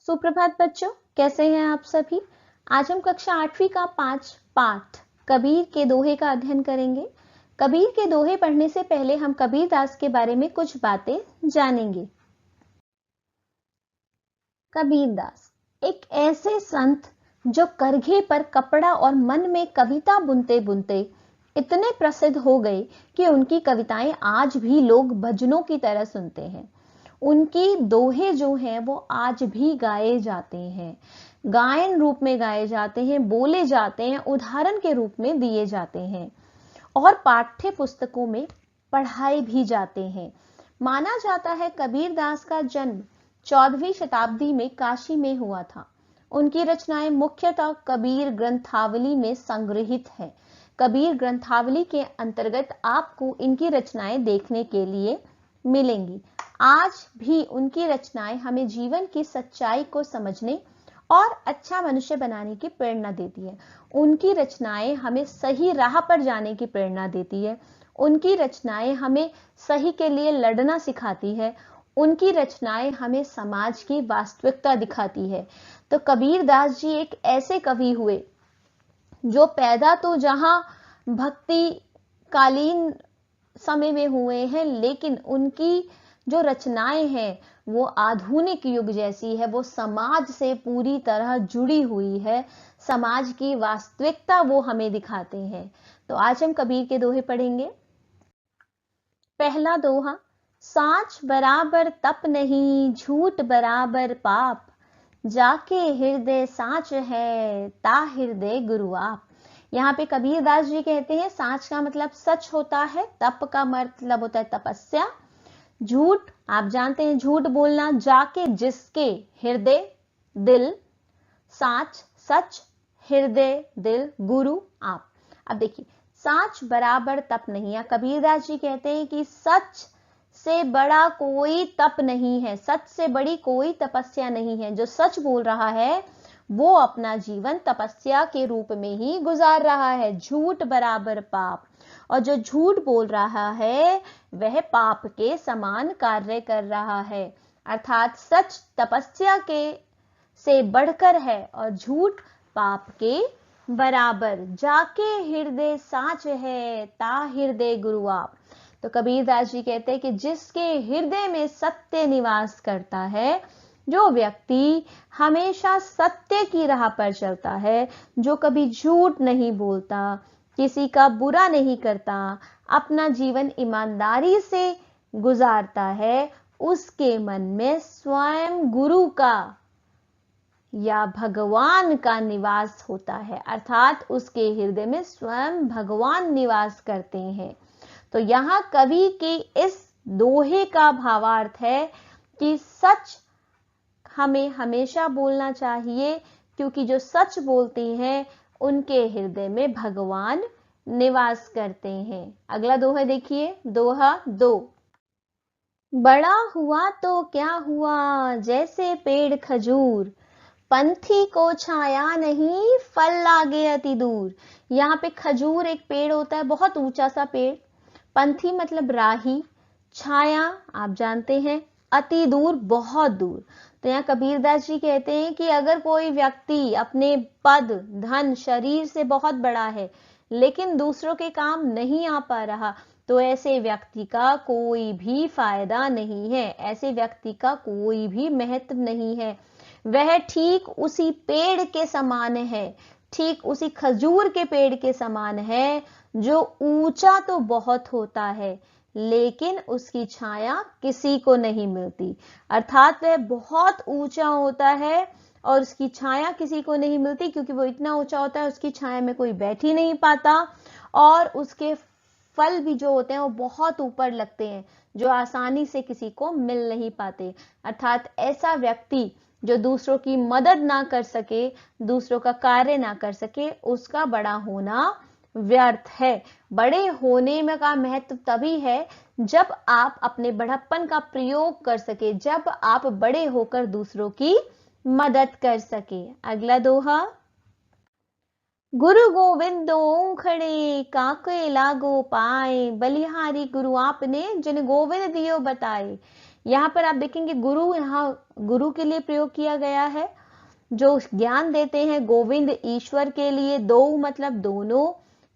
सुप्रभात बच्चों, कैसे हैं आप सभी। आज हम कक्षा 8वीं का 5 पाठ कबीर के दोहे का अध्ययन करेंगे। कबीर के दोहे पढ़ने से पहले हम कबीर दास के बारे में कुछ बातें जानेंगे। कबीर दास एक ऐसे संत जो करघे पर कपड़ा और मन में कविता बुनते बुनते इतने प्रसिद्ध हो गए कि उनकी कविताएं आज भी लोग भजनों की तरह सुनते हैं। उनकी दोहे जो हैं वो आज भी गाए जाते हैं, गायन रूप में गाए जाते हैं, बोले जाते हैं, उदाहरण के रूप में दिए जाते हैं और पाठ्य पुस्तकों में पढ़ाए भी जाते हैं। माना जाता है कबीर दास का जन्म 14वीं शताब्दी में काशी में हुआ था। उनकी रचनाएं मुख्यतः कबीर ग्रंथावली में संग्रहित है। कबीर ग्रंथावली के अंतर्गत आपको इनकी रचनाएं देखने के लिए मिलेंगी। आज भी उनकी रचनाएं हमें जीवन की सच्चाई को समझने और अच्छा मनुष्य बनाने की प्रेरणा देती है। उनकी रचनाएं हमें सही राह पर जाने की प्रेरणा देती है। उनकी रचनाएं हमें सही के लिए लड़ना सिखाती है। उनकी रचनाएं हमें समाज की वास्तविकता दिखाती है। तो कबीर दास जी एक ऐसे कवि हुए जो पैदा तो जहां भक्ति कालीन समय में हुए हैं, लेकिन उनकी जो रचनाएं हैं वो आधुनिक युग जैसी है। वो समाज से पूरी तरह जुड़ी हुई है। समाज की वास्तविकता वो हमें दिखाते हैं। तो आज हम कबीर के दोहे पढ़ेंगे। पहला दोहा, साच बराबर तप नहीं, झूठ बराबर पाप, जाके हृदय साच है, ता हृदय गुरु आप। यहाँ पे कबीर दास जी कहते हैं साच का मतलब सच होता है, तप का मतलब होता है तपस्या, झूठ आप जानते हैं झूठ बोलना, जाके जिसके हृदय दिल, साच सच, हृदय दिल, गुरु आप। अब देखिए साच बराबर तप नहीं, या कबीरदास जी कहते हैं कि सच से बड़ा कोई तप नहीं है, सच से बड़ी कोई तपस्या नहीं है। जो सच बोल रहा है वो अपना जीवन तपस्या के रूप में ही गुजार रहा है। झूठ बराबर पाप, और जो झूठ बोल रहा है वह पाप के समान कार्य कर रहा है। अर्थात सच तपस्या के से बढ़कर है और झूठ पाप के बराबर। जाके हृदय साच है, ता हृदय गुरु आप। तो कबीरदास जी कहते हैं कि जिसके हृदय में सत्य निवास करता है, जो व्यक्ति हमेशा सत्य की राह पर चलता है, जो कभी झूठ नहीं बोलता, किसी का बुरा नहीं करता, अपना जीवन ईमानदारी से गुजारता है, उसके मन में स्वयं गुरु का या भगवान का निवास होता है। अर्थात उसके हृदय में स्वयं भगवान निवास करते हैं। तो यहाँ कवि के इस दोहे का भावार्थ है कि सच हमें हमेशा बोलना चाहिए, क्योंकि जो सच बोलते हैं उनके हृदय में भगवान निवास करते हैं। अगला दोहा देखिए, दोहा 2, बड़ा हुआ तो क्या हुआ, जैसे पेड़ खजूर, पंथी को छाया नहीं, फल लागे अति दूर। यहाँ पे खजूर एक पेड़ होता है, बहुत ऊंचा सा पेड़। पंथी मतलब राही, छाया आप जानते हैं, अति दूर बहुत दूर। तो यहाँ कबीरदास जी कहते हैं कि अगर कोई व्यक्ति अपने पद धन शरीर से बहुत बड़ा है लेकिन दूसरों के काम नहीं आ पा रहा, तो ऐसे व्यक्ति का कोई भी फायदा नहीं है, ऐसे व्यक्ति का कोई भी महत्व नहीं है। वह ठीक उसी पेड़ के समान है, ठीक उसी खजूर के पेड़ के समान है जो ऊंचा तो बहुत होता है लेकिन उसकी छाया किसी को नहीं मिलती। अर्थात वह बहुत ऊंचा होता है और उसकी छाया किसी को नहीं मिलती, क्योंकि वो इतना ऊंचा होता है उसकी छाया में कोई बैठ ही नहीं पाता, और उसके फल भी जो होते हैं वो बहुत ऊपर लगते हैं, जो आसानी से किसी को मिल नहीं पाते। अर्थात ऐसा व्यक्ति जो दूसरों की मदद ना कर सके, दूसरों का कार्य ना कर सके, उसका बड़ा होना व्यर्थ है। बड़े होने में का महत्व तभी है जब आप अपने बड़प्पन का प्रयोग कर सके, जब आप बड़े होकर दूसरों की मदद कर सके। अगला दोहा, गुरु गोविंद खड़े, काके लागो पाए, बलिहारी गुरु आपने, जिन गोविंद दियो बताए। यहाँ पर आप देखेंगे गुरु, यहाँ गुरु के लिए प्रयोग किया गया है, जो ज्ञान देते हैं गोविंद ईश्वर के लिए। दो मतलब दोनों,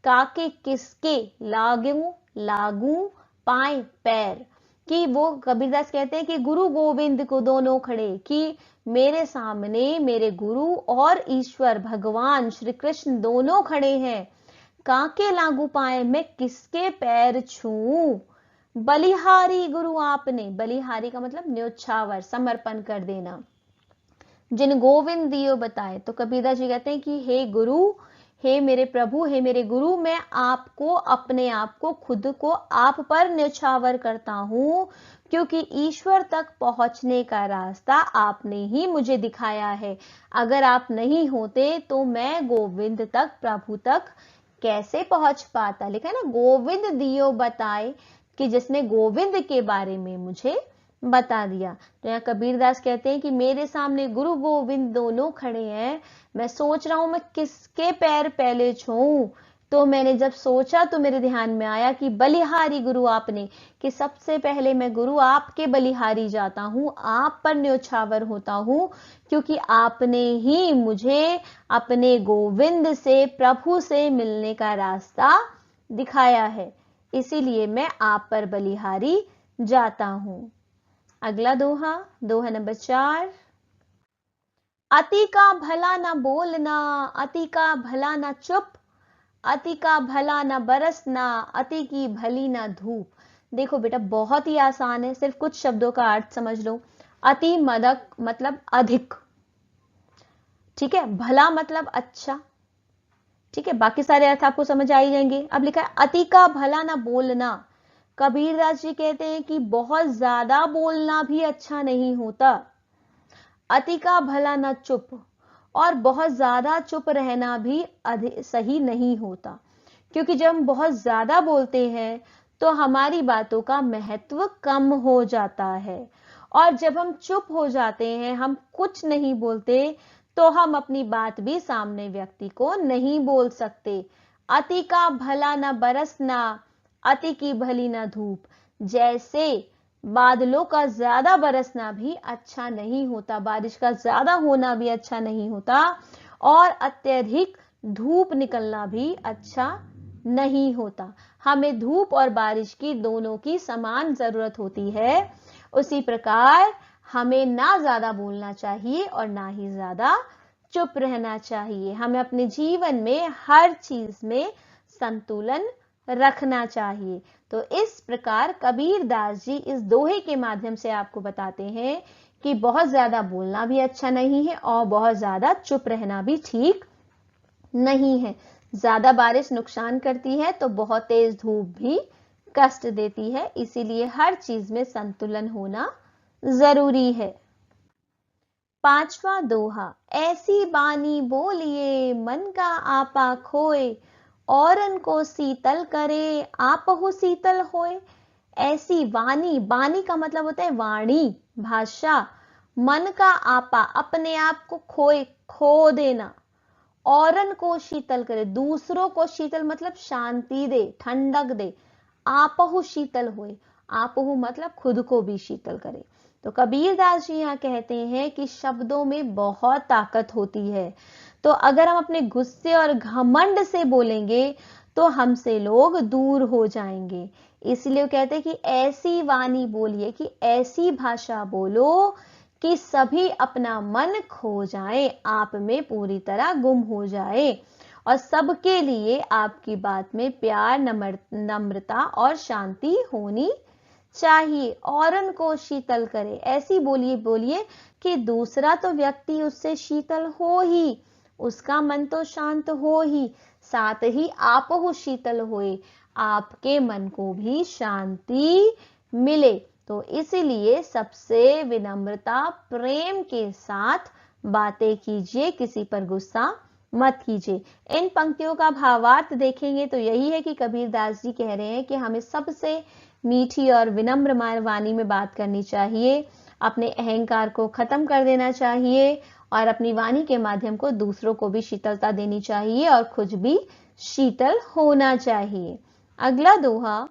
काके किसके, लागू लागू, पाए पैर, कि वो कबीरदास कहते हैं कि गुरु गोविंद को दोनों खड़े, कि मेरे सामने मेरे गुरु और ईश्वर भगवान श्री कृष्ण दोनों खड़े हैं। काके लागू पाए, मैं किसके पैर छूऊं। बलिहारी गुरु आपने, बलिहारी का मतलब न्योछावर, समर्पण कर देना। जिन गोविंद दियो बताए, तो कबीरदास जी कहते हैं कि हे गुरु, हे मेरे प्रभु, हे मेरे गुरु, मैं आपको, अपने आप को, खुद को आप पर न्योछावर करता हूं, क्योंकि ईश्वर तक पहुंचने का रास्ता आपने ही मुझे दिखाया है। अगर आप नहीं होते तो मैं गोविंद तक, प्रभु तक कैसे पहुंच पाता। लिखा है ना, गोविंद दियो बताए, कि जिसने गोविंद के बारे में मुझे बता दिया। तो यहाँ कबीरदास कहते हैं कि मेरे सामने गुरु गोविंद दोनों खड़े हैं, मैं सोच रहा हूं मैं किसके पैर पहले छूऊं। तो मैंने जब सोचा तो मेरे ध्यान में आया कि बलिहारी गुरु आपने, कि सबसे पहले मैं गुरु आपके बलिहारी जाता हूं, आप पर न्योछावर होता हूं, क्योंकि आपने ही मुझे अपने गोविंद से, प्रभु से मिलने का रास्ता दिखाया है, इसीलिए मैं आप पर बलिहारी जाता हूं। अगला दोहा, दोहा नंबर 4। अति का भला न बोलना, अति का भला न चुप, अति का भला न बरसना, अति की भली न धूप। देखो बेटा, बहुत ही आसान है, सिर्फ कुछ शब्दों का अर्थ समझ लो। अति मदक मतलब अधिक, ठीक है, भला मतलब अच्छा, ठीक है, बाकी सारे अर्थ आपको समझ आ ही जाएंगे। अब लिखा है अति का भला न बोलना। कबीरदास जी कहते हैं कि बहुत ज्यादा बोलना भी अच्छा नहीं होता। अति का भला न चुप, और बहुत ज्यादा चुप रहना भी सही नहीं होता, क्योंकि जब हम बहुत ज्यादा बोलते हैं तो हमारी बातों का महत्व कम हो जाता है, और जब हम चुप हो जाते हैं, हम कुछ नहीं बोलते, तो हम अपनी बात भी सामने व्यक्ति को नहीं बोल सकते। अति का भला न बरसना, अति की भली न धूप। जैसे बादलों का ज्यादा बरसना भी अच्छा नहीं होता, बारिश का ज्यादा होना भी अच्छा नहीं होता, और अत्यधिक धूप निकलना भी अच्छा नहीं होता। हमें धूप और बारिश की दोनों की समान जरूरत होती है। उसी प्रकार हमें ना ज्यादा बोलना चाहिए और ना ही ज्यादा चुप रहना चाहिए। हमें अपने जीवन में हर चीज में संतुलन रखना चाहिए। तो इस प्रकार कबीरदास जी इस दोहे के माध्यम से आपको बताते हैं कि बहुत ज्यादा बोलना भी अच्छा नहीं है और बहुत ज्यादा चुप रहना भी ठीक नहीं है। ज्यादा बारिश नुकसान करती है तो बहुत तेज धूप भी कष्ट देती है, इसीलिए हर चीज में संतुलन होना जरूरी है। पांचवा दोहा, ऐसी बानी बोलिए मन का आपा खोए, औरन को शीतल करे आपहु शीतल होए। ऐसी वाणी, बानी का मतलब होता है वाणी, भाषा। मन का आपा, अपने आप को खोए, खो देना। औरन को शीतल करे, दूसरों को शीतल मतलब शांति दे, ठंडक दे। आपहु शीतल होए, आपहु मतलब खुद को भी शीतल करे। तो कबीरदास जी यहाँ कहते हैं कि शब्दों में बहुत ताकत होती है। तो अगर हम अपने गुस्से और घमंड से बोलेंगे तो हमसे लोग दूर हो जाएंगे। इसलिए कहते हैं कि ऐसी वाणी बोलिए, कि ऐसी भाषा बोलो कि सभी अपना मन खो जाए, आप में पूरी तरह गुम हो जाए, और सबके लिए आपकी बात में प्यार, नम्रता और शांति होनी चाहिए। औरन को शीतल करे, ऐसी बोलिए कि दूसरा तो व्यक्ति उससे शीतल हो ही, उसका मन तो शांत हो ही, साथ ही आप हो शीतल होए, आपके मन को भी शांति मिले। तो इसलिए सबसे विनम्रता, प्रेम के साथ बातें कीजिए, किसी पर गुस्सा मत कीजिए। इन पंक्तियों का भावार्थ देखेंगे तो यही है कि कबीरदास जी कह रहे हैं कि हमें सबसे मीठी और विनम्र वाणी में बात करनी चाहिए, अपने अहंकार को खत्म कर देना चाहिए, और अपनी वाणी के माध्यम को दूसरों को भी शीतलता देनी चाहिए और खुद भी शीतल होना चाहिए। अगला दोहा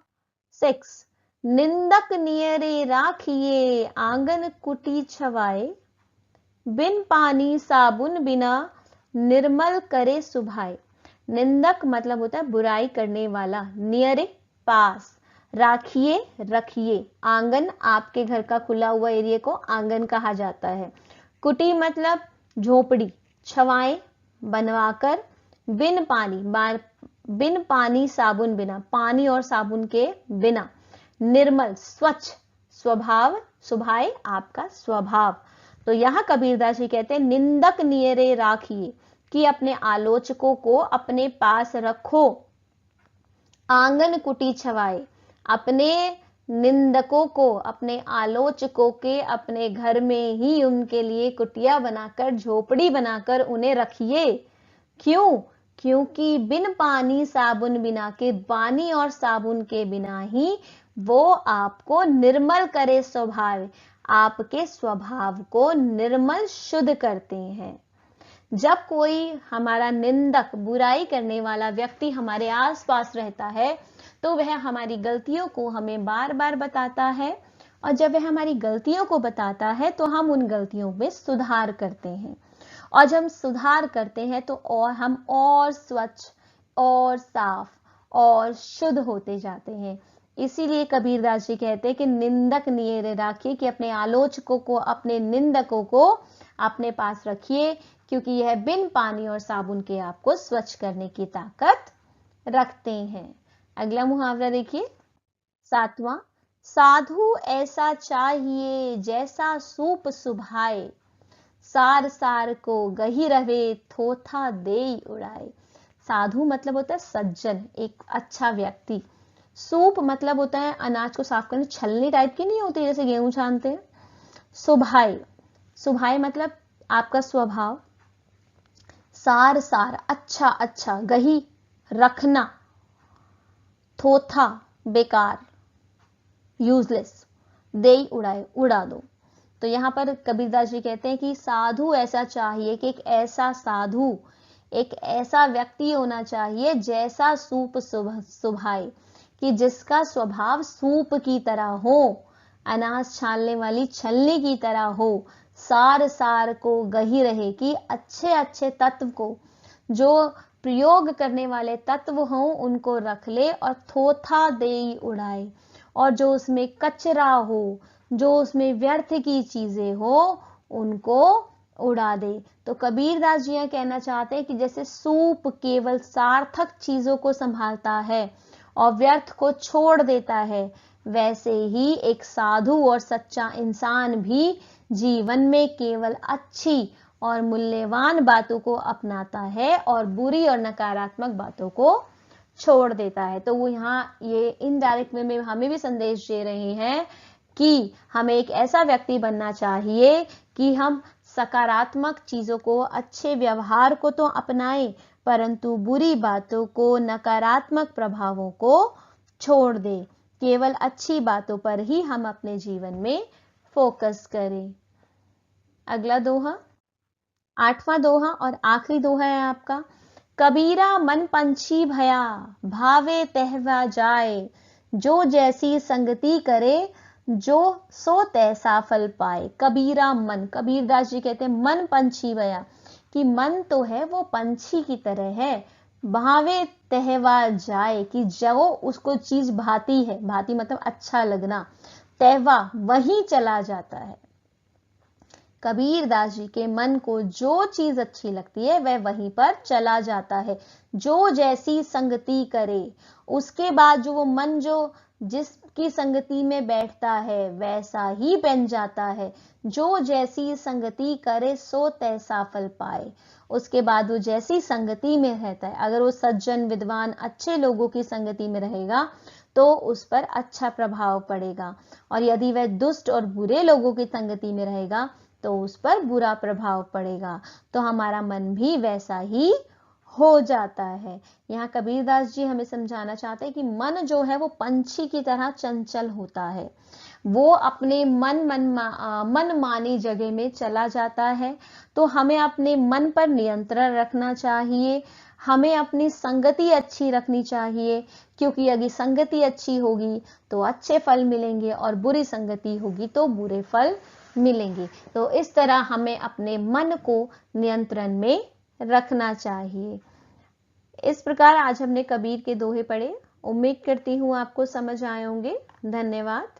6, निंदक नियरे राखिए आंगन कुटी छवाए, बिन पानी साबुन बिना निर्मल करे सुभाए। निंदक मतलब होता है बुराई करने वाला, नियरे पास, राखिए रखिए, आंगन आपके घर का खुला हुआ एरिया को आंगन कहा जाता है। कुटी मतलब झोपड़ी, छवाएं बनवाकर, बिन पानी साबुन बिना, पानी और साबुन के बिना, निर्मल स्वच्छ, स्वभाव सुभाए आपका स्वभाव। तो यहां कबीरदास जी कहते हैं निंदक नियरे राखिए, कि अपने आलोचकों को अपने पास रखो, आंगन कुटी छवाए, अपने निंदकों को, अपने आलोचकों के अपने घर में ही उनके लिए कुटिया बनाकर, झोपड़ी बनाकर उन्हें रखिए। क्यों? क्योंकि बिन पानी साबुन बिना, के पानी और साबुन के बिना ही वो आपको निर्मल करे स्वभाव, आपके स्वभाव को निर्मल शुद्ध करते हैं। जब कोई हमारा निंदक, बुराई करने वाला व्यक्ति हमारे आसपास रहता है तो वह हमारी गलतियों को हमें बार बार बताता है, और जब वह हमारी गलतियों को बताता है तो हम उन गलतियों में सुधार करते हैं, और जब हम सुधार करते हैं तो हम और स्वच्छ और साफ और शुद्ध होते जाते हैं। इसीलिए कबीरदास जी कहते हैं कि निंदक नियरे राखिए, कि अपने आलोचकों को, अपने निंदकों को अपने पास रखिए, क्योंकि यह बिन पानी और साबुन के आपको स्वच्छ करने की ताकत रखते हैं। अगला मुहावरा देखिए, 7वां, साधु ऐसा चाहिए जैसा सूप सुभाए, सार सार को गही रहे थोथा देई उड़ाए। साधु मतलब होता है सज्जन, एक अच्छा व्यक्ति। सूप मतलब होता है अनाज को साफ करने, छलनी टाइप की नहीं होती जैसे गेहूं छानते हैं। सुभाए, सुभाए मतलब आपका स्वभाव। सार सार अच्छा अच्छा, गही रखना, थोथा बेकार यूजलेस, देई उड़ाए उड़ा दो। तो यहाँ पर कबीरदास जी कहते हैं कि साधु ऐसा चाहिए, कि एक ऐसा साधु, एक ऐसा व्यक्ति होना चाहिए जैसा सूप सुभाए, कि जिसका स्वभाव सूप की तरह हो, अनाज छानने वाली छलनी की तरह हो, सार सार को गही रहे, कि अच्छे अच्छे तत्व को, जो प्रयोग करने वाले तत्व हों उनको रख ले, और थोथा देई उड़ाए, और जो उसमें कचरा हो, जो उसमें व्यर्थ की चीजें हो उनको उड़ा दे। तो कबीरदास जी यह कहना चाहते हैं कि जैसे सूप केवल सार्थक चीजों को संभालता है और व्यर्थ को छोड़ देता है, वैसे ही एक साधु और सच्चा इंसान भी जीवन में केवल अच्छी और मूल्यवान बातों को अपनाता है और बुरी और नकारात्मक बातों को छोड़ देता है। तो वो यहाँ ये इनडायरेक्ट वे में हमें भी संदेश दे रहे हैं कि हमें एक ऐसा व्यक्ति बनना चाहिए कि हम सकारात्मक चीजों को, अच्छे व्यवहार को तो अपनाएं, परंतु बुरी बातों को, नकारात्मक प्रभावों को छोड़ दें। केवल अच्छी बातों पर ही हम अपने जीवन में फोकस करें। अगला दोहा, 8वां दोहा और आखिरी दोहा है आपका, कबीरा मन पंछी भया भावे तहवा जाए, जो जैसी संगति करे जो सो तैसा फल पाए। कबीरा मन, कबीरदास जी कहते हैं मन पंछी भया, कि मन तो है वो पंछी की तरह है, भावे तहवा जाए, कि जो उसको चीज भाती है, भाती मतलब अच्छा लगना, तहवा वहीं चला जाता है। कबीरदास जी के मन को जो चीज अच्छी लगती है वह वहीं पर चला जाता है। जो जैसी संगति करे, उसके बाद जो वो मन जो जिसकी संगति में बैठता है वैसा ही बन जाता है। जो जैसी संगति करे सो तैसा फल पाए, उसके बाद वो जैसी संगति में रहता है, अगर वो सज्जन विद्वान अच्छे लोगों की संगति में रहेगा तो उस पर अच्छा प्रभाव पड़ेगा, और यदि वह दुष्ट और बुरे लोगों की संगति में रहेगा तो उस पर बुरा प्रभाव पड़ेगा। तो हमारा मन भी वैसा ही हो जाता है। यहाँ कबीरदास जी हमें समझाना चाहते हैं कि मन जो है वो पंछी की तरह चंचल होता है, वो अपने मन मानी जगह में चला जाता है। तो हमें अपने मन पर नियंत्रण रखना चाहिए, हमें अपनी संगति अच्छी रखनी चाहिए, क्योंकि यदि संगति अच्छी होगी तो अच्छे फल मिलेंगे और बुरी संगति होगी तो बुरे फल मिलेंगे। तो इस तरह हमें अपने मन को नियंत्रण में रखना चाहिए। इस प्रकार आज हमने कबीर के दोहे पढ़े। उम्मीद करती हूँ आपको समझ आए होंगे। धन्यवाद।